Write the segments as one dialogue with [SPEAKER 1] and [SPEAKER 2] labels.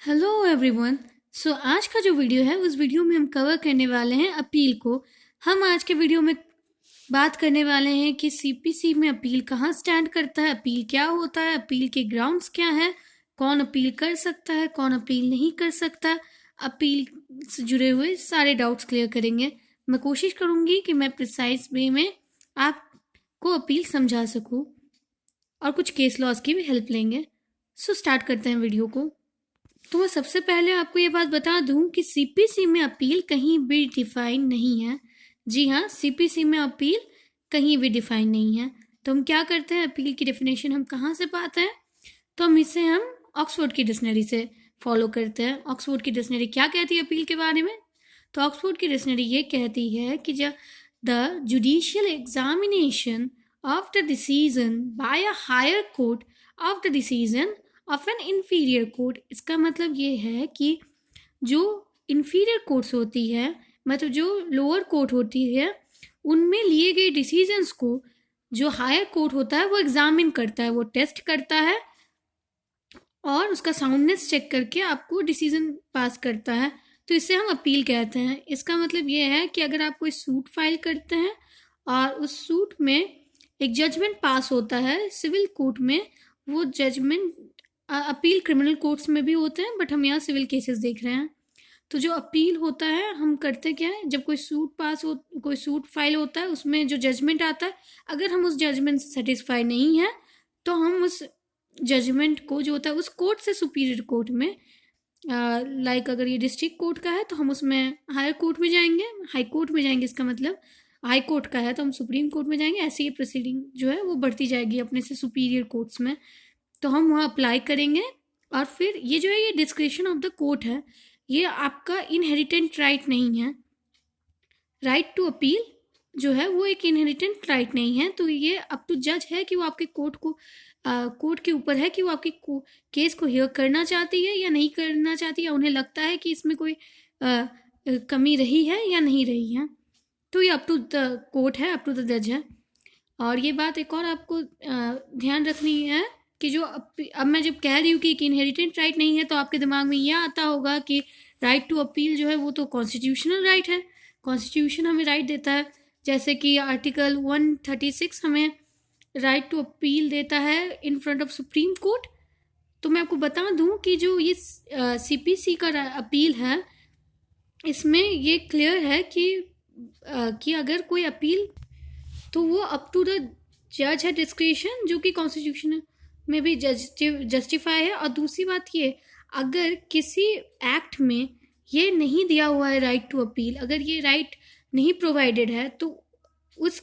[SPEAKER 1] Hello everyone. आज का जो वीडियो है उस वीडियो में हम कवर करने वाले हैं अपील को। हम आज के वीडियो में बात करने वाले हैं कि सीपीसी में अपील कहाँ स्टैंड करता है, अपील क्या होता है, अपील के ग्राउंड्स क्या है, कौन अपील कर सकता है, कौन अपील नहीं कर सकता। अपील से जुड़े हुए सारे डाउट्स क्लियर करेंगे। मैं कोशिश करूँगी कि मैं प्रिसाइज वे में आपको अपील समझा सकूँ और कुछ केस लॉज की भी हेल्प लेंगे। स्टार्ट करते हैं वीडियो को। तो मैं सबसे पहले आपको ये बात बता दूं कि सीपीसी में अपील कहीं भी डिफाइन नहीं है। जी हाँ, सीपीसी में अपील कहीं भी डिफाइन नहीं है। तो हम क्या करते हैं, अपील की डेफिनेशन हम कहाँ से पाते हैं? तो हम ऑक्सफोर्ड की डिक्शनरी से फॉलो करते हैं। ऑक्सफोर्ड की डिक्शनरी क्या कहती है अपील के बारे में? तो ऑक्सफोर्ड की डिक्शनरी ये कहती है कि जब the judicial examination of the decision by a higher court of the decision of an inferior court. इसका मतलब ये है कि जो इंफीरियर कोर्ट्स होती है, मतलब जो लोअर कोर्ट होती है, उनमें लिए गए डिसीजंस को जो हायर कोर्ट होता है वो एग्जामिन करता है, वो टेस्ट करता है और उसका साउंडनेस चेक करके आपको डिसीजन पास करता है। तो इसे हम अपील कहते हैं। इसका मतलब ये है कि अगर आप कोई सूट फाइल करते हैं और उस सूट में एक जजमेंट पास होता है सिविल कोर्ट में, वो जजमेंट अपील क्रिमिनल कोर्ट्स में भी होते हैं, बट हम यहाँ सिविल केसेस देख रहे हैं। तो जो अपील होता है हम करते क्या है, जब कोई सूट फाइल होता है उसमें जो जजमेंट आता है, अगर हम उस जजमेंट से सेटिस्फाई नहीं है तो हम उस जजमेंट को जो होता है उस कोर्ट से सुपीरियर कोर्ट में, लाइक अगर ये डिस्ट्रिक्ट कोर्ट का है तो हम उसमें हायर कोर्ट में जाएंगे, हाई कोर्ट में जाएंगे। इसका मतलब हाई कोर्ट का है तो हम सुप्रीम कोर्ट में जाएंगे। ऐसे ये प्रोसीडिंग जो है वो बढ़ती जाएगी अपने से सुपीरियर कोर्ट्स में, तो हम वहाँ अप्लाई करेंगे। और फिर ये जो है ये डिस्क्रिप्शन ऑफ द कोर्ट है, ये आपका इनहेरिटेंट राइट नहीं है। राइट टू अपील जो है वो एक इनहेरिटेंट राइट नहीं है। तो ये अप टू जज है कि वो आपके कोर्ट के ऊपर है कि वो आपके केस को हियर करना चाहती है या नहीं करना चाहती, या उन्हें लगता है कि इसमें कोई कमी रही है या नहीं रही है। तो ये अप टू द कोर्ट है, अप टू द जज है। और ये बात एक और आपको ध्यान रखनी है कि जो अब मैं जब कह रही हूँ कि एक इनहेरिटेंट राइट नहीं है, तो आपके दिमाग में यह आता होगा कि राइट टू अपील जो है वो तो कॉन्स्टिट्यूशनल राइट है, कॉन्स्टिट्यूशन हमें राइट देता है। जैसे कि आर्टिकल 136 हमें राइट टू अपील देता है in front of supreme court. तो मैं आपको बता दूं कि जो ये सीपीसी का अपील है, इसमें ये क्लियर है कि अगर कोई अपील, तो वो अप टू द जज है डिस्क्रिशन, जो कि कॉन्स्टिट्यूशन में भी जस्टिफाई है। और दूसरी बात ये, अगर किसी एक्ट में ये नहीं दिया हुआ है राइट टू अपील, अगर ये राइट नहीं प्रोवाइडेड है, तो उस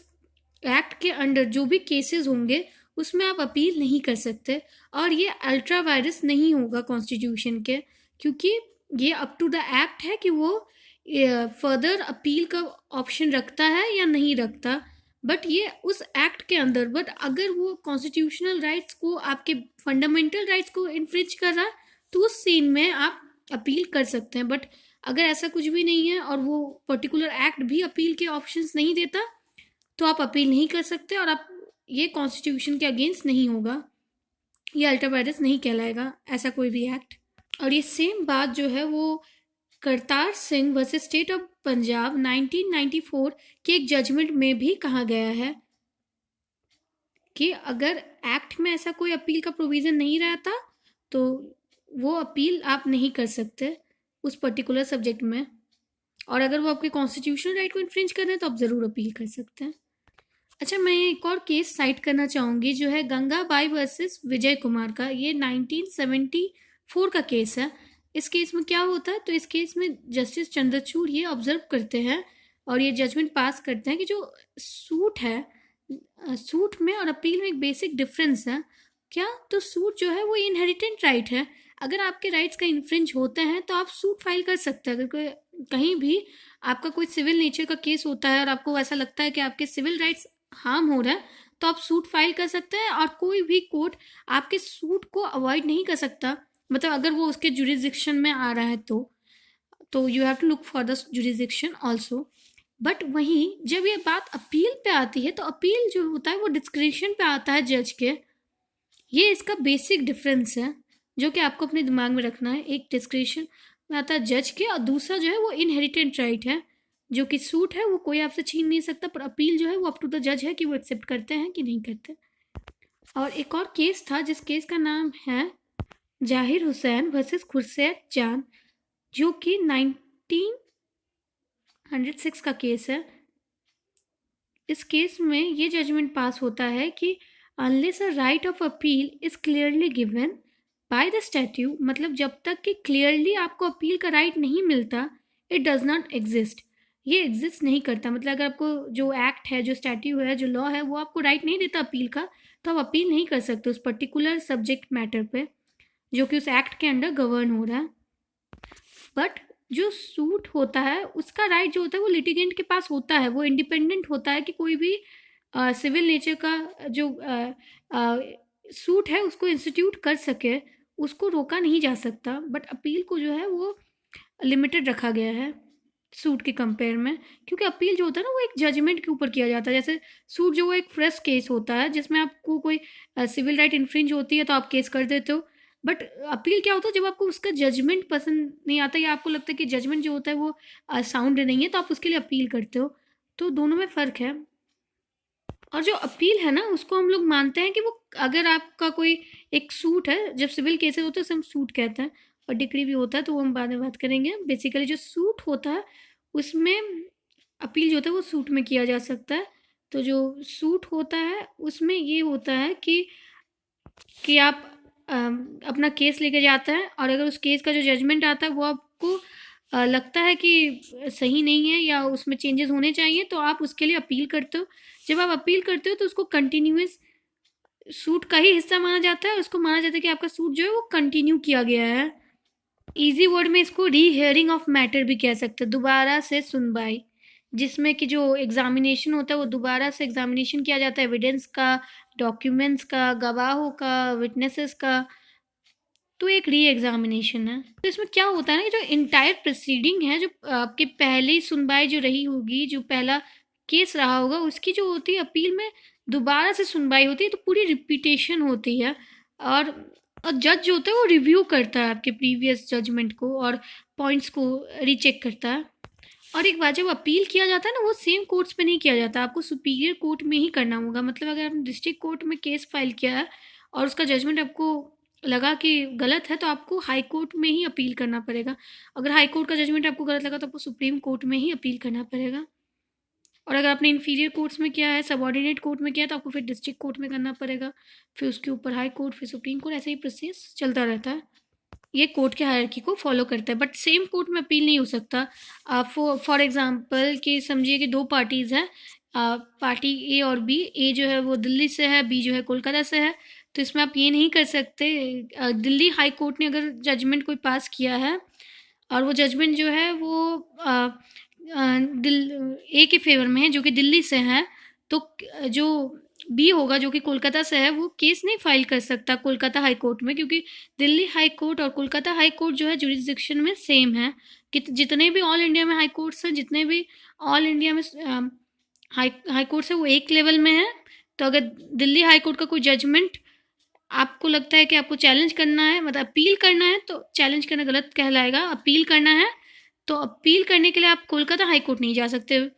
[SPEAKER 1] एक्ट के अंडर जो भी केसेस होंगे उसमें आप अपील नहीं कर सकते। और ये अल्ट्रा वायरस नहीं होगा कॉन्स्टिट्यूशन के, क्योंकि ये अप टू द एक्ट है कि वो फर्दर अपील का ऑप्शन रखता है या नहीं रखता। बट ये उस एक्ट के अंदर, बट अगर वो कॉन्स्टिट्यूशनल राइट्स को, आपके फंडामेंटल राइट्स को इन्फ्रिज कर रहा है, तो उस सीन में आप अपील कर सकते हैं। बट अगर ऐसा कुछ भी नहीं है और वो पर्टिकुलर एक्ट भी अपील के ऑप्शंस नहीं देता, तो आप अपील नहीं कर सकते और आप ये कॉन्स्टिट्यूशन के अगेंस्ट नहीं होगा, ये अल्ट्रा वायरस नहीं कहलाएगा ऐसा कोई भी एक्ट। और ये सेम बात जो है वो Kartar Singh versus state of Punjab 1994 के एक जजमेंट में भी कहा गया है कि अगर एक्ट में ऐसा कोई अपील का प्रोविजन नहीं रहता तो वो अपील आप नहीं कर सकते उस पर्टिकुलर सब्जेक्ट में। और अगर वो आपके कॉन्स्टिट्यूशनल राइट को इन्फ्रिंज कर रहे हैं तो आप ज़रूर अपील कर सकते हैं। अच्छा, मैं एक और केस साइट करना चाहूँगी जो है गंगाबाई वर्सेस विजय कुमार का। ये 1974 का केस है। इस केस में क्या होता है, तो इस केस में जस्टिस चंद्रचूड़ ये ऑब्जर्व करते हैं और ये जजमेंट पास करते हैं कि जो सूट है, सूट में और अपील में एक बेसिक डिफरेंस है। क्या? तो सूट जो है वो इनहेरिटेंट राइट है। अगर आपके राइट्स का इन्फ्रिंज होते हैं तो आप सूट फाइल कर सकते हैं। अगर कोई कहीं भी आपका कोई सिविल नेचर का केस होता है और आपको ऐसा लगता है कि आपके सिविल राइट्स हार्म हो रहा है, तो आप सूट फाइल कर सकते हैं और कोई भी कोर्ट आपके सूट को अवॉइड नहीं कर सकता। मतलब अगर वो उसके जुरिडिक्शन में आ रहा है तो you have to look for the jurisdiction also. But वहीं जब ये बात अपील पे आती है, तो अपील जो होता है वो डिस्क्रिप्शन पे आता है जज के। ये इसका बेसिक डिफरेंस है। जो कि आपको अपने दिमाग में रखना है। एक डिस्क्रिप्शन में आता है जज के, और दूसरा जो है वो इनहेरिटेंट राइट है, जो कि सूट है वो कोई आपसे छीन नहीं सकता, पर अपील जो है वो अप टू द जज है कि वो एक्सेप्ट करते हैं कि नहीं करते। और एक और केस था जिस केस का नाम है जाहिर हुसैन वर्सेस खुर्शीद जान, जो कि 1906 का केस है। इस केस में ये जजमेंट पास होता है कि unless a right of appeal is clearly given by the statute, मतलब जब तक कि क्लियरली आपको अपील का राइट नहीं मिलता, इट डज नॉट एग्जिस्ट, ये एग्जिस्ट नहीं करता। मतलब अगर आपको जो एक्ट है, जो स्टैट्यू है, जो लॉ है, वो आपको राइट नहीं देता अपील का, तो आप अपील नहीं कर सकते उस पर्टिकुलर सब्जेक्ट मैटर पे जो कि उस एक्ट के अंडर गवर्न हो रहा है। बट जो सूट होता है उसका राइट जो होता है वो लिटिगेंट के पास होता है, वो इंडिपेंडेंट होता है कि कोई भी सिविल नेचर का जो सूट है उसको इंस्टीट्यूट कर सके, उसको रोका नहीं जा सकता। बट अपील को जो है वो लिमिटेड रखा गया है सूट के कंपेयर में, क्योंकि अपील जो होता है ना वो एक जजमेंट के ऊपर किया जाता है। जैसे सूट जो वो एक फ्रेश केस होता है जिसमें आपको कोई सिविल राइट इन्फ्रिंज होती है तो आप केस कर देते हो। बट अपील क्या होता है, जब आपको उसका जजमेंट पसंद नहीं आता या आपको लगता है कि जजमेंट जो होता है वो साउंड नहीं है, तो आप उसके लिए अपील करते हो। तो दोनों में फ़र्क है। और जो अपील है ना उसको हम लोग मानते हैं कि वो, अगर आपका कोई एक सूट है, जब सिविल केसेस होते हैं उसे हम सूट कहते हैं, और डिक्री भी होता है तो वो हम बाद में बात करेंगे। बेसिकली जो सूट होता है उसमें अपील जो होता है वो सूट में किया जा सकता है। तो जो सूट होता है उसमें ये होता है कि आप अपना केस लेके जाते हैं, और अगर उस केस का जो जजमेंट आता है वो आपको लगता है कि सही नहीं है या उसमें चेंजेस होने चाहिए, तो आप उसके लिए अपील करते हो। जब आप अपील करते हो तो उसको कंटिन्यूस सूट का ही हिस्सा माना जाता है, उसको माना जाता है कि आपका सूट जो है वो कंटिन्यू किया गया है। इजी वर्ड में इसको रीहियरिंग ऑफ मैटर भी कह सकते हैं, दोबारा से सुनवाई, जिसमें कि जो एग्जामिनेशन होता है वो दोबारा से एग्जामिनेशन किया जाता है, एविडेंस का, डॉक्यूमेंट्स का, गवाहों का, विटनेसेस का। तो एक री एग्जामिनेशन है। तो इसमें क्या होता है ना, जो इंटायर प्रोसीडिंग है, जो आपकी पहली सुनवाई जो रही होगी, जो पहला केस रहा होगा, उसकी जो होती है अपील में दोबारा से सुनवाई होती है, तो पूरी रिपीटेशन होती है। और जज जो होता है वो रिव्यू करता है आपके प्रीवियस जजमेंट को और पॉइंट्स को रीचेक करता है। और एक बात, जब अपील किया जाता है ना वो सेम कोर्ट्स पे नहीं किया जाता, आपको सुपीरियर कोर्ट में ही करना होगा। मतलब अगर आपने डिस्ट्रिक्ट कोर्ट में केस फाइल किया है और उसका जजमेंट आपको लगा कि गलत है, तो आपको हाई कोर्ट में ही अपील करना पड़ेगा। अगर हाई कोर्ट का जजमेंट आपको गलत लगा तो आपको सुप्रीम कोर्ट में ही अपील करना पड़ेगा। और अगर आपने इन्फीरियर कोर्ट्स में किया है, सबऑर्डिनेट कोर्ट में किया है, तो आपको फिर डिस्ट्रिक्ट कोर्ट में करना पड़ेगा, फिर उसके ऊपर हाई कोर्ट, फिर सुप्रीम कोर्ट, ऐसे ही प्रोसेस चलता रहता है। ये कोर्ट के हायरार्की को फॉलो करता है। बट सेम कोर्ट में अपील नहीं हो सकता। फॉर एग्जांपल कि समझिए कि दो पार्टीज़ हैं, पार्टी ए और बी। ए जो है वो दिल्ली से है, बी जो है कोलकाता से है। तो इसमें आप ये नहीं कर सकते, दिल्ली हाई कोर्ट ने अगर जजमेंट कोई पास किया है और वो जजमेंट जो है वो ए के फेवर में है जो कि दिल्ली से है, तो जो बी होगा जो कि कोलकाता से है वो केस नहीं फाइल कर सकता कोलकाता हाई कोर्ट में, क्योंकि दिल्ली हाई कोर्ट और कोलकाता हाई कोर्ट जो है जुरिस्डिक्शन में सेम है। कि जितने भी ऑल इंडिया में हाई कोर्ट्स हैं, जितने भी ऑल इंडिया में हाई कोर्ट्स है, वो एक लेवल में है। तो अगर दिल्ली हाई कोर्ट का कोई जजमेंट आपको लगता है कि आपको चैलेंज करना है, मतलब अपील करना है, तो चैलेंज करना गलत कहलाएगा, अपील करना है तो अपील करने के लिए आप कोलकाता हाई कोर्ट नहीं जा सकते,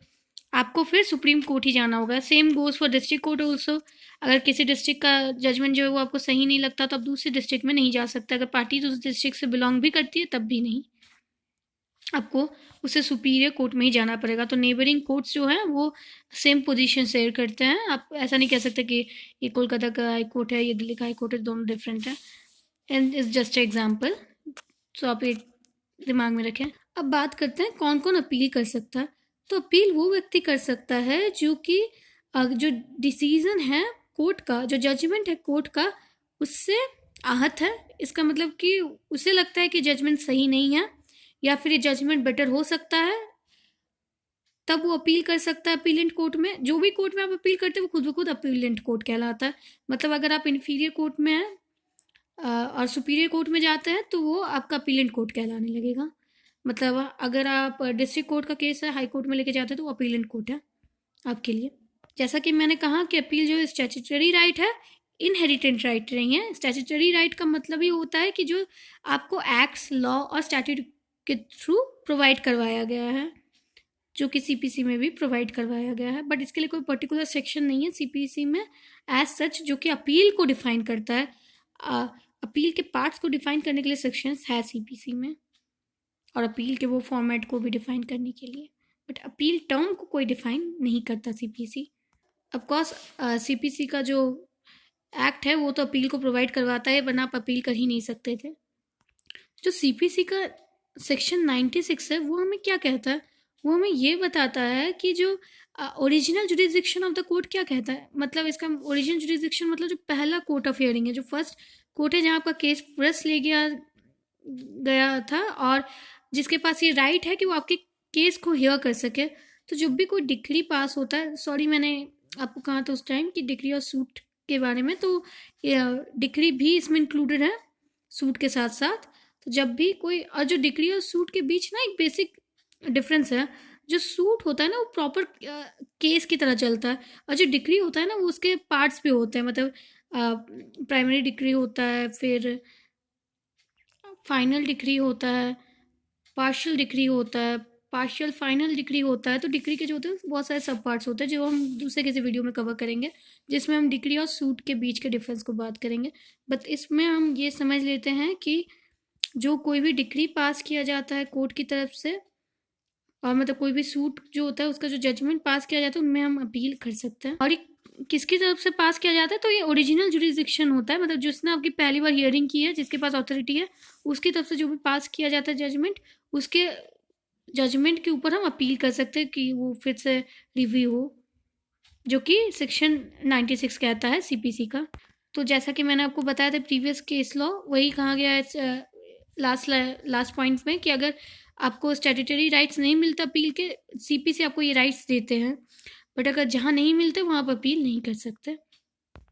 [SPEAKER 1] आपको फिर सुप्रीम कोर्ट ही जाना होगा। Same goes for district court also. अगर किसी डिस्ट्रिक्ट का जजमेंट जो है वो आपको सही नहीं लगता तो आप दूसरे डिस्ट्रिक्ट में नहीं जा सकते। अगर पार्टी उस डिस्ट्रिक्ट से बिलोंग भी करती है तब भी नहीं, आपको उसे सुपीरियर कोर्ट में ही जाना पड़ेगा। तो नेबरिंग कोर्ट्स जो हैं वो सेम पोजीशन शेयर करते हैं। आप ऐसा नहीं कह सकते कि ये कोलकाता का हाई कोर्ट है, ये दिल्ली का हाई कोर्ट है, दोनों डिफरेंट है। एंड इज़ जस्ट एग्जाम्पल, तो आप एक दिमाग में रखें। अब बात करते हैं कौन कौन अपील कर सकता है। तो अपील वो व्यक्ति कर सकता है जो कि जो डिसीजन है कोर्ट का, जो जजमेंट है कोर्ट का, उससे आहत है। इसका मतलब कि उसे लगता है कि जजमेंट सही नहीं है या फिर ये जजमेंट बेटर हो सकता है, तब वो अपील कर सकता है अपीलेंट कोर्ट में। जो भी कोर्ट में आप अपील करते हैं वो खुद ब खुद अपीलेंट कोर्ट कहलाता है। मतलब अगर आप इन्फीरियर कोर्ट में हैं और सुपीरियर कोर्ट में जाते हैं तो वो आपका अपीलेंट कोर्ट कहलाने लगेगा। मतलब अगर आप डिस्ट्रिक्ट कोर्ट का केस है हाई कोर्ट में लेके जाते हैं तो वो अपीलेंट कोर्ट है आपके लिए। जैसा कि मैंने कहा कि अपील जो स्टैट्यूटरी राइट है, इनहेरिटेंट राइट नहीं है। स्टैट्यूटरी राइट का मतलब ये होता है कि जो आपको एक्ट्स, लॉ और स्टैट्यूट के थ्रू प्रोवाइड करवाया गया है, जो कि सीपीसी में भी प्रोवाइड करवाया गया है। बट इसके लिए कोई पर्टिकुलर सेक्शन नहीं है सीपीसी में एज सच जो कि अपील को डिफाइन करता है। अपील के पार्ट्स को डिफाइन करने के लिए सेक्शंस है सीपीसी में, और अपील के वो फॉर्मेट को भी डिफाइन करने के लिए। बट अपील टर्म को कोई डिफाइन नहीं करता सीपीसी। ऑफकोर्स सीपीसी का जो एक्ट है वो तो अपील को प्रोवाइड करवाता है, वरना आप अपील कर ही नहीं सकते थे। जो सीपीसी का सेक्शन 96 है वो हमें क्या कहता है? वो हमें ये बताता है कि जो original jurisdiction of the court क्या कहता है। मतलब इसका ओरिजिनल जुरिसडिक्शन मतलब जो पहला कोर्ट ऑफ हियरिंग है, जो फर्स्ट कोर्ट है जहाँ आपका केस प्रेस ले गया था और जिसके पास ये राइट है कि वो आपके केस को हियर कर सके। तो जब भी कोई डिक्री पास होता है, सॉरी मैंने आपको कहा था उस टाइम कि डिक्री और सूट के बारे में, तो डिक्री भी इसमें इंक्लूडेड है सूट के साथ साथ। तो जब भी कोई, और जो डिक्री और सूट के बीच ना एक बेसिक डिफरेंस है, जो सूट होता है ना वो प्रॉपर केस की तरह चलता है, और जो डिक्री होता है ना वो उसके पार्ट्स भी होते हैं। मतलब प्राइमरी डिक्री होता है, फिर फाइनल डिक्री होता है, पार्शियल डिक्री होता है, पार्शियल फाइनल डिक्री होता है। तो डिक्री के जो होते हैं बहुत सारे सब पार्ट्स होते हैं जो हम दूसरे किसी वीडियो में कवर करेंगे, जिसमें हम डिक्री और सूट के बीच के डिफरेंस को बात करेंगे। बट इसमें हम ये समझ लेते हैं कि जो कोई भी डिक्री पास किया जाता है कोर्ट की तरफ से, और मतलब कोई भी सूट जो होता है उसका जो जजमेंट पास किया जाता है उनमें हम अपील कर सकते हैं। और ये किसकी तरफ से पास किया जाता है? तो ये ओरिजिनल जुरिसडिक्शन होता है, मतलब जिसने आपकी पहली बार हियरिंग की है, जिसके पास अथॉरिटी है, उसकी तरफ से जो भी पास किया जाता है जजमेंट, उसके जजमेंट के ऊपर हम अपील कर सकते हैं कि वो फिर से रिव्यू हो, जो कि सेक्शन 96 कहता है सीपीसी का। तो जैसा कि मैंने आपको बताया था प्रीवियस केस लॉ, वही कहा गया है लास्ट पॉइंट में कि अगर आपको स्टैट्यूटरी राइट्स नहीं मिलता अपील के, सीपीसी आपको ये राइट्स देते हैं, बट अगर जहाँ नहीं मिलते वहाँ आप अपील नहीं कर सकते।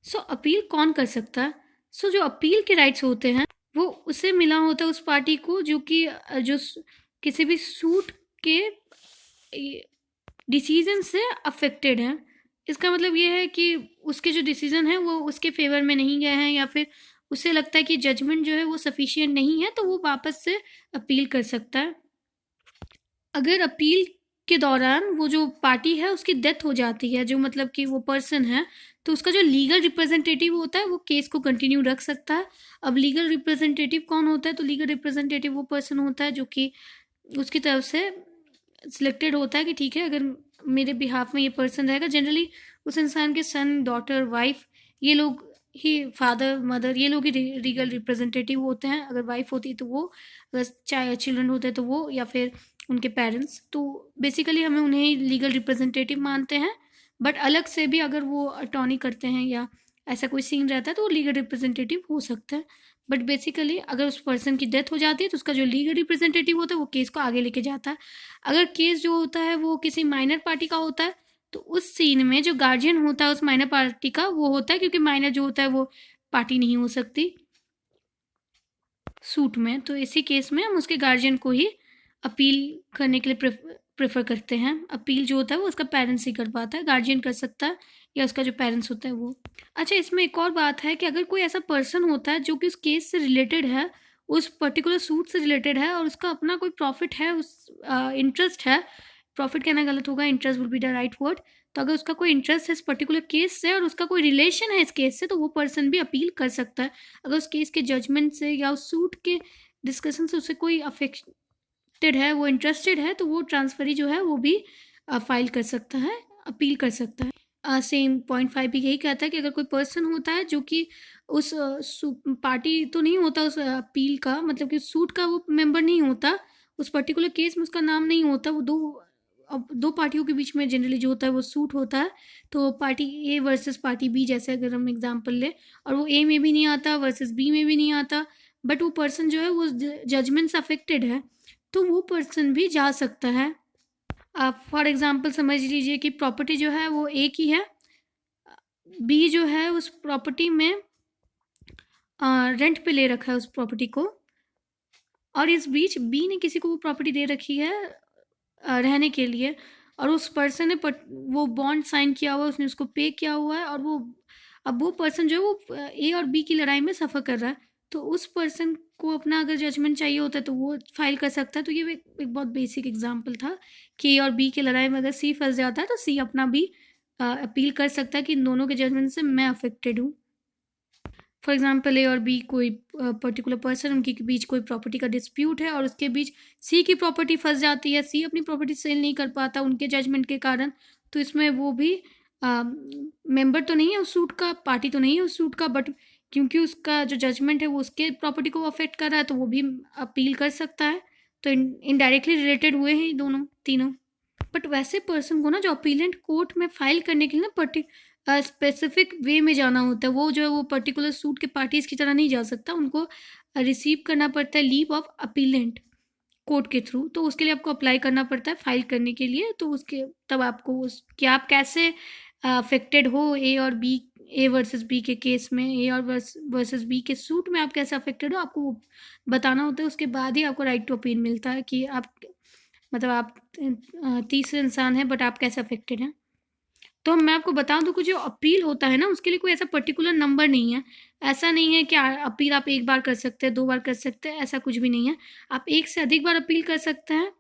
[SPEAKER 1] सो अपील कौन कर सकता है? सो जो अपील के राइट्स होते हैं वो उसे मिला होता है उस पार्टी को जो कि जो किसी भी सूट के डिसीजन से अफेक्टेड है। इसका मतलब ये है कि उसके जो डिसीजन है वो उसके फेवर में नहीं गए हैं, या फिर उसे लगता है कि जजमेंट जो है वो सफिशिएंट नहीं है, तो वो वापस से अपील कर सकता है। अगर अपील के दौरान वो जो पार्टी है उसकी डेथ हो जाती है, जो मतलब कि वो पर्सन है, तो उसका जो लीगल रिप्रेजेंटेटिव होता है वो केस को कंटिन्यू रख सकता है। अब लीगल रिप्रेजेंटेटिव कौन होता है? तो लीगल रिप्रेजेंटेटिव वो पर्सन होता है जो कि उसकी तरफ से सिलेक्टेड होता है कि ठीक है, अगर मेरे बिहाफ में ये पर्सन रहेगा। जनरली उस इंसान के सन, डॉटर, वाइफ, ये लोग ही, फादर, मदर, ये लोग ही लीगल रिप्रेजेंटेटिव होते हैं। अगर वाइफ होती है तो वो, अगर चाहे चिल्ड्रन होते हैं तो वो, या फिर उनके पेरेंट्स। तो बेसिकली हमें उन्हें लीगल रिप्रेजेंटेटिव मानते हैं। बट अलग से भी अगर वो अटॉर्नी करते हैं या ऐसा कोई सीन रहता है तो वो लीगल रिप्रेजेंटेटिव हो सकता है। बट बेसिकली अगर उस पर्सन की डेथ हो जाती है तो उसका जो लीगल रिप्रेजेंटेटिव होता है वो केस को आगे लेके जाता है। अगर केस जो होता है वो किसी माइनर पार्टी का होता है तो उस सीन में जो गार्जियन होता है उस माइनर पार्टी का वो होता है, क्योंकि माइनर जो होता है वो पार्टी नहीं हो सकती सूट में। तो इसी केस में हम उसके गार्जियन को ही अपील करने के लिए प्रेफर करते हैं। अपील जो होता है वो उसका पेरेंट्स ही कर पाता है, गार्जियन कर सकता है या उसका जो पेरेंट्स होता है वो। अच्छा, इसमें एक और बात है कि अगर कोई ऐसा पर्सन होता है जो कि उस केस से रिलेटेड है, उस पर्टिकुलर सूट से रिलेटेड है, और उसका अपना कोई प्रॉफिट है, उस इंटरेस्ट है, प्रॉफिट कहना गलत होगा, interest will be the right word. तो अगर उसका कोई इंटरेस्ट है इस पर्टिकुलर केस से और उसका कोई रिलेशन है इस केस से, तो वो पर्सन भी अपील कर सकता है। अगर उस केस के जजमेंट से या उस सूट के डिस्कशन से उसे कोई अफेक्टेड है, वो इंटरेस्टेड है, तो वो ट्रांसफरी जो है वो भी फाइल कर सकता है, अपील कर सकता है। सेम पॉइंट 5 भी यही कहता है कि अगर कोई पर्सन होता है जो कि उस पार्टी तो नहीं होता उस अपील का, मतलब कि सूट का वो मेंबर नहीं होता, उस पर्टिकुलर केस में उसका नाम नहीं होता, वो दो पार्टियों के बीच में जनरली जो होता है वो सूट होता है। तो party A versus party B, जैसे अगर हम एग्जांपल ले, और वो ए में भी नहीं आता वर्सेस बी में भी नहीं आता, बट वो पर्सन जो है वो जजमेंट से अफेक्टेड है, तो वो पर्सन भी जा सकता है। आप फॉर एग्जांपल समझ लीजिए कि प्रॉपर्टी जो है वो ए की है, बी जो है उस प्रॉपर्टी में रेंट पे ले रखा है उस प्रॉपर्टी को, और इस बीच बी ने किसी को वो प्रॉपर्टी दे रखी है रहने के लिए, और उस पर्सन ने वो बॉन्ड साइन किया हुआ है, उसने उसको पे किया हुआ है, और वो अब वो पर्सन जो है वो ए और बी की लड़ाई में सफ़र कर रहा है, तो उस पर्सन को अपना अगर जजमेंट चाहिए होता है तो वो फाइल कर सकता है। तो ये एक बहुत बेसिक एग्जांपल था कि ए और बी की लड़ाई में अगर सी फंस जाता है तो सी अपना भी अपील कर सकता है कि इन दोनों के जजमेंट से मैं अफेक्टेड हूँ। फॉर एग्जाम्पल ए और बी कोई पर्टिकुलर पर्सन, उनके के बीच कोई प्रॉपर्टी का डिस्प्यूट है और उसके बीच सी की प्रॉपर्टी फंस जाती है, सी अपनी प्रॉपर्टी सेल नहीं कर पाता उनके जजमेंट के कारण, तो इसमें वो भी मेंबर तो नहीं है उस सूट का, पार्टी तो नहीं है उस सूट का, बट क्योंकि उसका जो जजमेंट है वो उसके प्रॉपर्टी को अफेक्ट कर रहा है तो वो भी अपील कर सकता है। तो इनडायरेक्टली रिलेटेड हुए हैं दोनों तीनों। बट वैसे पर्सन को ना जो अपीलेंट कोर्ट में फाइल करने के लिए ना स्पेसिफिक वे में जाना होता है, वो जो है वो पर्टिकुलर सूट के पार्टीज की तरह नहीं जा सकता, उनको रिसीव करना पड़ता है लीव ऑफ अपीलेंट कोर्ट के थ्रू। तो उसके लिए आपको अप्लाई करना पड़ता है फाइल करने के लिए। तो उसके तब आपको कि आप कैसे अफेक्टेड हो ए और बी, ए वर्सेस बी के केस में, ए और वर्सेस बी के सूट में आप कैसे अफेक्टेड हो, आपको वो बताना होता है। उसके बाद ही आपको राइट टू अपील मिलता है कि आप मतलब आप तीसरे इंसान हैं बट आप कैसे अफेक्टेड हैं। तो मैं आपको बता दूं कि जो अपील होता है ना उसके लिए कोई ऐसा पर्टिकुलर नंबर नहीं है। ऐसा नहीं है कि अपील आप एक बार कर सकते हैं, 2 बार कर सकते हैं, ऐसा कुछ भी नहीं है। आप एक से अधिक बार अपील कर सकते हैं।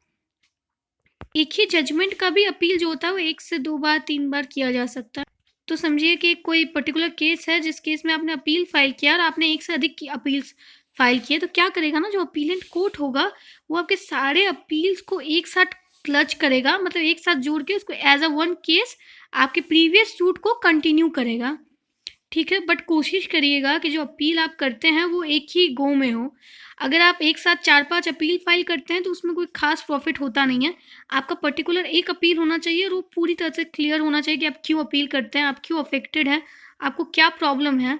[SPEAKER 1] एक ही जजमेंट का भी अपील जो होता है वो 1 से 2 बार 3 बार किया जा सकता है। तो समझिए कि कोई पर्टिकुलर केस है जिस केस में आपने अपील फाइल किया और आपने एक से अधिक की अपील्स फाइल किए, तो क्या करेगा ना जो अपीलेंट कोर्ट होगा वो आपके सारे अपील्स को एक साथ क्लच करेगा, मतलब एक साथ जोड़ के उसको एज अ वन केस आपके प्रीवियस सूट को कंटिन्यू करेगा। ठीक है, बट कोशिश करिएगा कि जो अपील आप करते हैं वो एक ही गो में हो। अगर आप एक साथ 4-5 अपील फाइल करते हैं तो उसमें कोई खास प्रॉफिट होता नहीं है। आपका पर्टिकुलर एक अपील होना चाहिए और वो पूरी तरह से क्लियर होना चाहिए कि आप क्यों अपील करते हैं, आप क्यों अफेक्टेड हैं, आपको क्या प्रॉब्लम है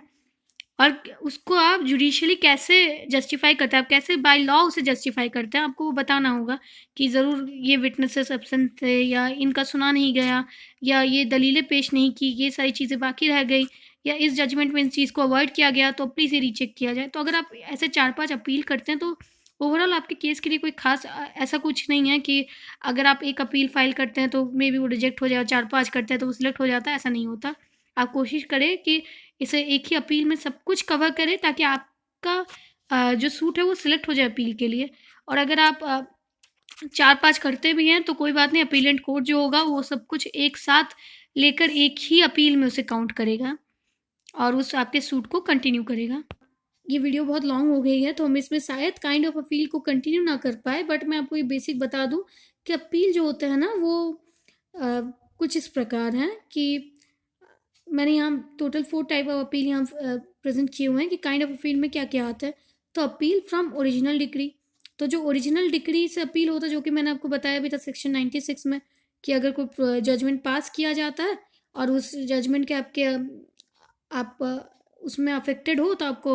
[SPEAKER 1] और उसको आप जुडिशियली कैसे जस्टिफाई करते हैं, आप कैसे बाय लॉ उसे जस्टिफाई करते हैं। आपको वो बताना होगा कि ज़रूर ये विटनेसेस एब्सेंट थे या इनका सुना नहीं गया या ये दलीलें पेश नहीं की, ये सारी चीज़ें बाकी रह गई या इस जजमेंट में इस चीज़ को अवॉइड किया गया, तो प्लीज़ ये रीचेक किया जाए। तो अगर आप ऐसे 4-5 अपील करते हैं तो ओवरऑल आपके केस के लिए कोई खास ऐसा कुछ नहीं है कि अगर आप एक अपील फाइल करते हैं तो मे बी वो रिजेक्ट हो जाए, 4-5 करते हैं तो वो सिलेक्ट हो जाता है, ऐसा नहीं होता। आप कोशिश करें कि इसे एक ही अपील में सब कुछ कवर करें ताकि आपका जो सूट है वो सिलेक्ट हो जाए अपील के लिए। और अगर आप 4-5 करते भी हैं तो कोई बात नहीं, अपीलेंट कोर्ट जो होगा वो सब कुछ एक साथ लेकर एक ही अपील में उसे काउंट करेगा और उस आपके सूट को कंटिन्यू करेगा। ये वीडियो बहुत लॉन्ग हो गई है तो हम इसमें शायद काइंड ऑफ अपील को कंटिन्यू ना कर पाए, बट मैं आपको ये बेसिक बता दूं कि अपील जो होता है ना वो कुछ इस प्रकार है कि मैंने यहाँ टोटल 4 टाइप ऑफ अपील यहाँ प्रेजेंट किए हुए हैं कि काइंड ऑफ अपील में क्या क्या आता है। तो अपील फ्रॉम ओरिजिनल डिक्री, तो जो ओरिजिनल डिक्री से अपील होता है जो कि मैंने आपको बताया भी था सेक्शन 96 में कि अगर कोई जजमेंट पास किया जाता है और उस जजमेंट के आप उसमें अफेक्टेड हो तो आपको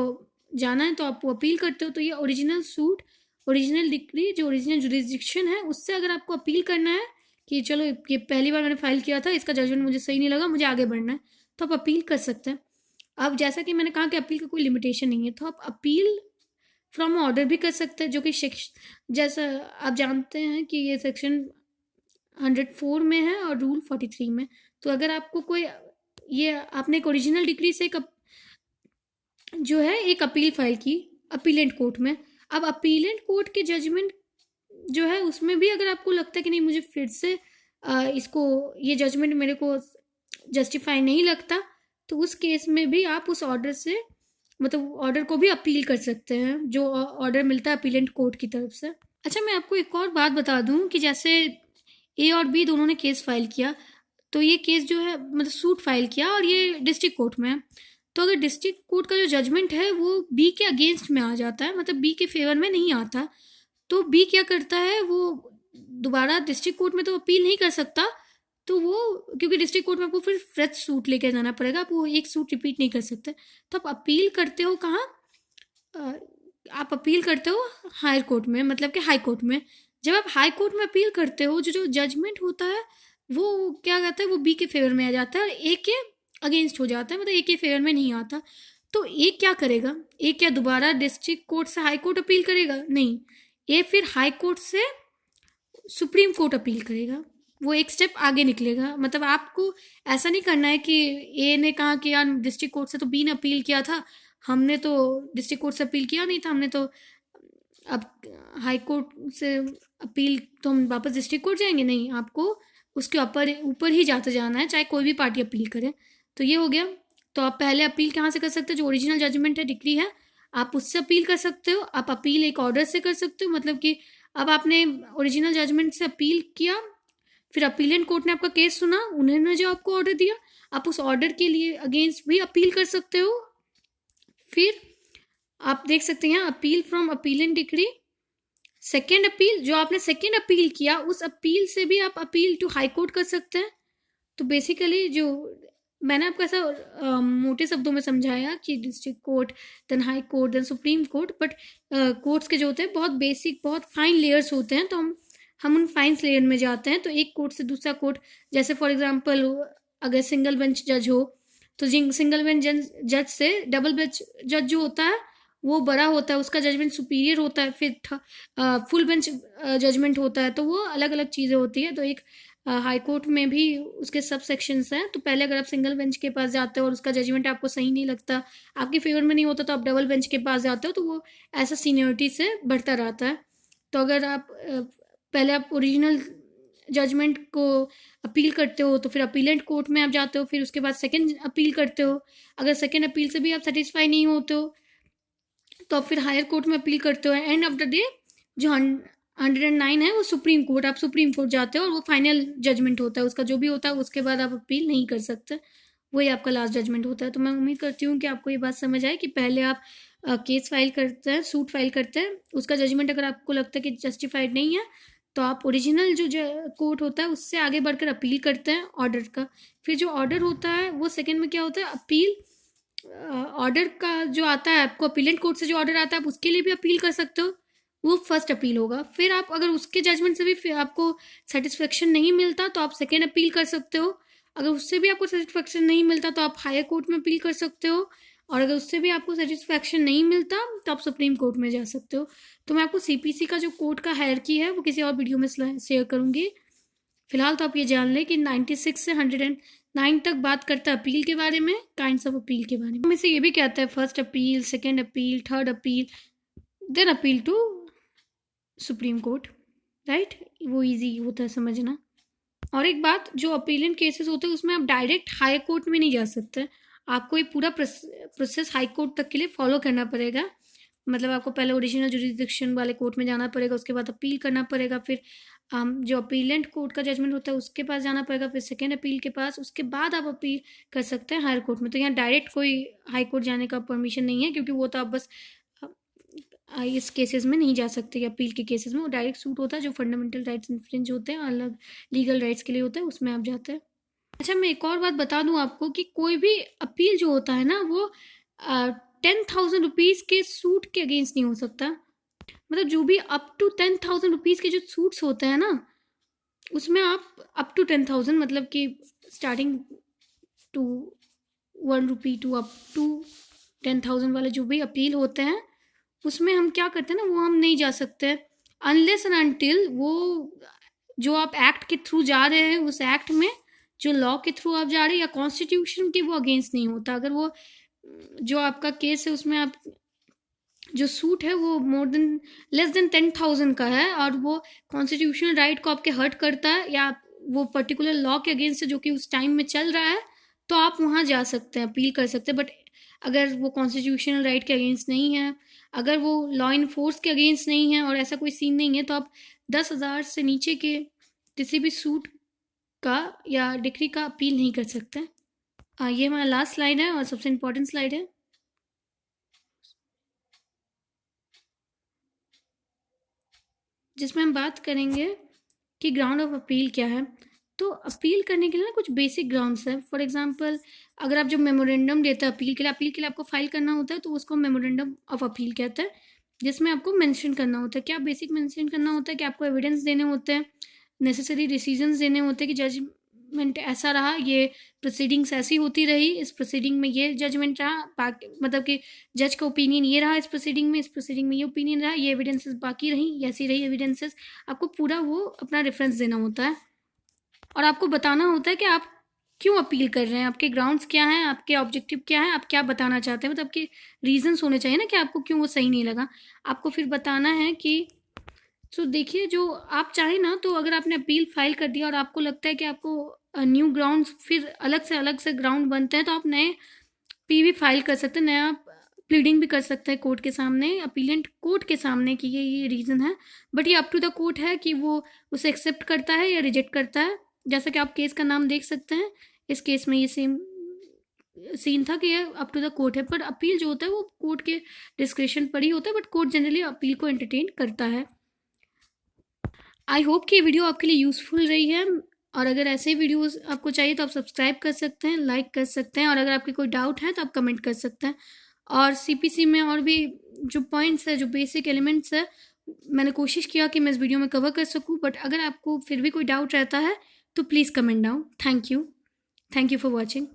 [SPEAKER 1] जाना है तो आप अपील करते हो। तो ये ओरिजिनल सूट, ओरिजिनल डिक्री जो ओरिजिनल जुरिस्डिक्शन है उससे अगर आपको अपील करना है कि चलो ये पहली बार मैंने फाइल किया था, इसका जजमेंट मुझे सही नहीं लगा, मुझे आगे बढ़ना है, तो आप अपील कर सकते हैं। अब जैसा कि मैंने कहा कि अपील का कोई लिमिटेशन नहीं है, तो आप अपील फ्रॉम ऑर्डर भी कर सकते हैं जो कि जैसा आप जानते हैं कि ये सेक्शन 104 में है और रूल 43 में। तो अगर आपको कोई ये आपने एक ओरिजिनल डिक्री से जो है एक अपील फाइल की अपीलेंट कोर्ट में, अब अपीलेंट कोर्ट के जजमेंट जो है उसमें भी अगर आपको लगता है कि नहीं मुझे फिर से इसको ये जजमेंट मेरे को जस्टिफाई नहीं लगता, तो उस केस में भी आप उस ऑर्डर से मतलब ऑर्डर को भी अपील कर सकते हैं जो ऑर्डर मिलता है अपीलेंट कोर्ट की तरफ से। अच्छा, मैं आपको एक और बात बता दूं कि जैसे ए और बी दोनों ने केस फाइल किया, तो ये केस जो है मतलब सूट फाइल किया और ये डिस्ट्रिक्ट कोर्ट में है, तो अगर डिस्ट्रिक्ट कोर्ट का जो जजमेंट है वो बी के अगेंस्ट में आ जाता है, मतलब बी के फेवर में नहीं आता, तो बी क्या करता है वो दोबारा डिस्ट्रिक्ट कोर्ट में तो अपील नहीं कर सकता, तो वो क्योंकि डिस्ट्रिक्ट कोर्ट में आपको फिर फ्रेश सूट लेके जाना पड़ेगा, आप वो एक सूट रिपीट नहीं कर सकते। तो आप अपील करते हो कहाँ, आप अपील करते हो हायर कोर्ट में, मतलब कि हाई कोर्ट में। जब आप हाई कोर्ट में अपील करते हो जो जजमेंट होता है वो क्या कहता है वो बी के फेवर में आ जाता है और ए के अगेंस्ट हो जाता है, मतलब ए के फेवर में नहीं आता। तो ए क्या करेगा, ए क्या दोबारा डिस्ट्रिक्ट कोर्ट से हाई कोर्ट अपील करेगा? नहीं, ए फिर हाई कोर्ट से सुप्रीम कोर्ट अपील करेगा। वो एक स्टेप आगे निकलेगा। मतलब आपको ऐसा नहीं करना है कि ए ने कहा कि यार डिस्ट्रिक्ट कोर्ट से तो बी ने अपील किया था, हमने तो डिस्ट्रिक्ट कोर्ट से अपील किया नहीं था, हमने तो अब हाई कोर्ट से अपील, तो हम वापस डिस्ट्रिक्ट कोर्ट जाएंगे। नहीं, आपको उसके ऊपर ऊपर ही जाते जाना है, चाहे कोई भी पार्टी अपील करे। तो ये हो गया। तो आप पहले अपील कहाँ से कर सकते हो? जो ओरिजिनल जजमेंट है, डिक्री है, आप उससे अपील कर सकते हो। आप अपील एक ऑर्डर से कर सकते हो, मतलब कि अब आपने ओरिजिनल जजमेंट से अपील किया, फिर अपीलेंट कोर्ट ने आपका केस सुना, उन्होंने जो आपको ऑर्डर दिया, आप उस ऑर्डर के लिए अगेंस्ट भी अपील कर सकते हो। फिर आप देख सकते हैं appeal from appellate decree, second appeal, जो आपने सेकेंड अपील किया उस अपील से भी आप अपील टू हाई कोर्ट कर सकते हैं। तो बेसिकली जो मैंने आपको ऐसा मोटे शब्दों में समझाया कि district court, then high court, then supreme court, but courts के जो होते हैं बहुत बेसिक, बहुत फाइन लेयर्स होते हैं। तो हम उन फाइन लेयर में जाते हैं। तो एक कोर्ट से दूसरा कोर्ट, जैसे फॉर एग्जांपल अगर सिंगल बेंच जज हो, तो सिंगल बेंच जज से डबल बेंच जज जो होता है वो बड़ा होता है, उसका जजमेंट सुपीरियर होता है। फिर फुल बेंच जजमेंट होता है, तो वो अलग अलग चीज़ें होती है। तो एक हाई कोर्ट में भी उसके सब सेक्शंस हैं। तो पहले अगर आप सिंगल बेंच के पास जाते हो और उसका जजमेंट आपको सही नहीं लगता, आपके फेवर में नहीं होता, तो आप डबल बेंच के पास जाते हो, तो वो ऐसा सीनियरिटी से बढ़ता रहता है। तो अगर आप पहले आप ओरिजिनल जजमेंट को अपील करते हो, तो फिर अपीलेंट कोर्ट में आप जाते हो, फिर उसके बाद सेकेंड अपील करते हो। अगर सेकेंड अपील से भी आप सेटिस्फाई नहीं होते हो, तो आप फिर हायर कोर्ट में अपील करते हो। एंड ऑफ द डे जो 109 है वो सुप्रीम कोर्ट, आप सुप्रीम कोर्ट जाते हो और वो फाइनल जजमेंट होता है उसका, जो भी होता है उसके बाद आप अपील नहीं कर सकते, वही आपका लास्ट जजमेंट होता है। तो मैं उम्मीद करती हूँ कि आपको ये बात समझ आए कि पहले आप केस फाइल करते हैं, सूट फाइल करते हैं, उसका जजमेंट अगर आपको लगता है कि जस्टिफाइड नहीं है, तो आप ओरिजिनल जो कोर्ट होता है उससे आगे बढ़कर अपील करते हैं ऑर्डर का। फिर जो ऑर्डर होता है वो सेकेंड में क्या होता है, अपील ऑर्डर का जो आता है आपको, अपीलेंट कोर्ट से जो ऑर्डर आता है आप उसके लिए भी अपील कर सकते हो, वो फर्स्ट अपील होगा। फिर आप अगर उसके जजमेंट से भी फिर आपको सेटिस्फेक्शन नहीं मिलता, तो आप सेकेंड अपील कर सकते हो। अगर उससे भी आपको सेटिस्फेक्शन नहीं मिलता, तो आप हायर कोर्ट में अपील कर सकते हो। और अगर उससे भी आपको सेटिस्फेक्शन नहीं मिलता, तो आप सुप्रीम कोर्ट में जा सकते हो। तो मैं आपको सीपीसी का जो कोर्ट का हायरकी है वो किसी और वीडियो में शेयर करूँगी। फिलहाल तो आप ये जान लें कि 96 से 109 तक बात करता है अपील के बारे में, काइंड्स ऑफ अपील के बारे में से ये भी कहता है first appeal, second appeal, third appeal, then appeal to supreme court, right. वो इजी होता है समझना। और एक बात, जो अपीलेंट केसेस होते हैं उसमें आप डायरेक्ट हाई कोर्ट में नहीं जा सकते, आपको ये पूरा प्रोसेस हाई कोर्ट तक के लिए फॉलो करना पड़ेगा। मतलब आपको पहले ओरिजिनल जुरिडिक्शन वाले कोर्ट में जाना पड़ेगा, उसके बाद अपील करना पड़ेगा, फिर जो अपीलेंट कोर्ट का जजमेंट होता है उसके पास जाना पड़ेगा, फिर सेकेंड अपील के पास, उसके बाद आप अपील कर सकते हैं हायर कोर्ट में। तो यहाँ डायरेक्ट कोई हाई कोर्ट जाने का परमिशन नहीं है, क्योंकि वो तो आप बस इस केसेस में नहीं जा सकते, अपील के केसेस में वो डायरेक्ट सूट होता है, जो फंडामेंटल राइट्स इन्फ्रिंज होते हैं, अलग लीगल राइट्स के लिए होता है, उसमें आप जाते हैं। अच्छा, मैं एक और बात बता दूं आपको कि कोई भी अपील जो होता है ना, वो 10,000 रुपीज़ के सूट के अगेंस्ट नहीं हो सकता। मतलब जो भी अप टू 10,000 रुपीज़ के जो सूट्स होते हैं ना, उसमें आप अप टू 10,000, मतलब कि starting to 1 rupee to up to 10,000 वाले जो भी अपील होते हैं, उसमें हम क्या करते हैं ना, वो हम नहीं जा सकते अनलेस एंड अनटिल वो जो आप एक्ट के थ्रू जा रहे हैं, उस एक्ट में जो लॉ के थ्रू आप जा रहे हैं या कॉन्स्टिट्यूशन के वो अगेंस्ट नहीं होता। अगर वो जो आपका केस है उसमें आप जो सूट है वो मोर देन लेस देन 10,000 का है और वो कॉन्स्टिट्यूशनल राइट को आपके हर्ट करता है, या वो पर्टिकुलर लॉ के अगेंस्ट है जो कि उस टाइम में चल रहा है, तो आप वहाँ जा सकते हैं, अपील कर सकते हैं। बट अगर वो कॉन्स्टिट्यूशनल राइट के अगेंस्ट नहीं है, अगर वो लॉ इन्फोर्स के अगेंस्ट नहीं है और ऐसा कोई सीन नहीं है, तो आप 10,000 से नीचे के किसी भी सूट का या डिक्री का अपील नहीं कर सकते। ये हमारा लास्ट स्लाइड है और सबसे इम्पोर्टेंट स्लाइड है, जिसमें हम बात करेंगे कि ग्राउंड ऑफ अपील क्या है। तो अपील करने के लिए ना कुछ बेसिक ग्राउंड्स है। फॉर एग्जांपल, अगर आप जो मेमोरेंडम देते हैं अपील के लिए आपको फाइल करना होता है, तो उसको मेमोरेंडम ऑफ अपील कहते हैं, जिसमें आपको मेंशन करना होता है। क्या बेसिक मेंशन करना होता है कि आपको एविडेंस देने होते हैं, नेसेसरी डिसीजंस देने होते हैं कि जजमेंट ऐसा रहा, ये प्रोसीडिंग्स ऐसी होती रही, इस प्रोसीडिंग में ये जजमेंट रहा, मतलब कि जज का ओपिनियन ये रहा इस प्रोसीडिंग में, इस प्रोसीडिंग में ये ओपिनियन रहा, ये एविडेंसेस बाकी रही, ऐसी रही एविडेंसेस, आपको पूरा वो अपना रेफरेंस देना होता है। और आपको बताना होता है कि आप क्यों अपील कर रहे हैं, आपके ग्राउंड्स क्या हैं, आपके ऑब्जेक्टिव क्या है, आप क्या बताना चाहते हैं, मतलब आपके रीजंस होने चाहिए ना कि आपको क्यों वो सही नहीं लगा। आपको फिर बताना है कि देखिए, जो आप चाहे ना, तो अगर आपने अपील फाइल कर दिया और आपको लगता है कि आपको न्यू ग्राउंड्स फिर अलग से ग्राउंड बनते हैं, तो आप नए पीवी फाइल कर सकते हैं, नया प्लीडिंग भी कर सकते हैं कोर्ट के सामने, अपीलेंट कोर्ट के सामने कि ये रीज़न है। बट ये अप टू द कोर्ट है कि वो उसे एक्सेप्ट करता है या रिजेक्ट करता है। जैसा कि आप केस का नाम देख सकते हैं, इस केस में ये सेम सीन था कि ये अप टू द कोर्ट है, पर अपील जो होता है वो कोर्ट के डिस्क्रिप्शन पर ही होता है, बट कोर्ट जनरली अपील को एंटरटेन करता है। आई होप कि ये वीडियो आपके लिए यूज़फुल रही है, और अगर ऐसे वीडियोस आपको चाहिए तो आप सब्सक्राइब कर सकते हैं, लाइक कर सकते हैं, और अगर आपके कोई डाउट है तो आप कमेंट कर सकते हैं। और सीपीसी में और भी जो पॉइंट्स है, जो बेसिक एलिमेंट्स है, मैंने कोशिश किया कि मैं इस वीडियो में कवर कर सकूं, बट अगर आपको फिर भी कोई डाउट रहता है तो please comment down. Thank you for watching.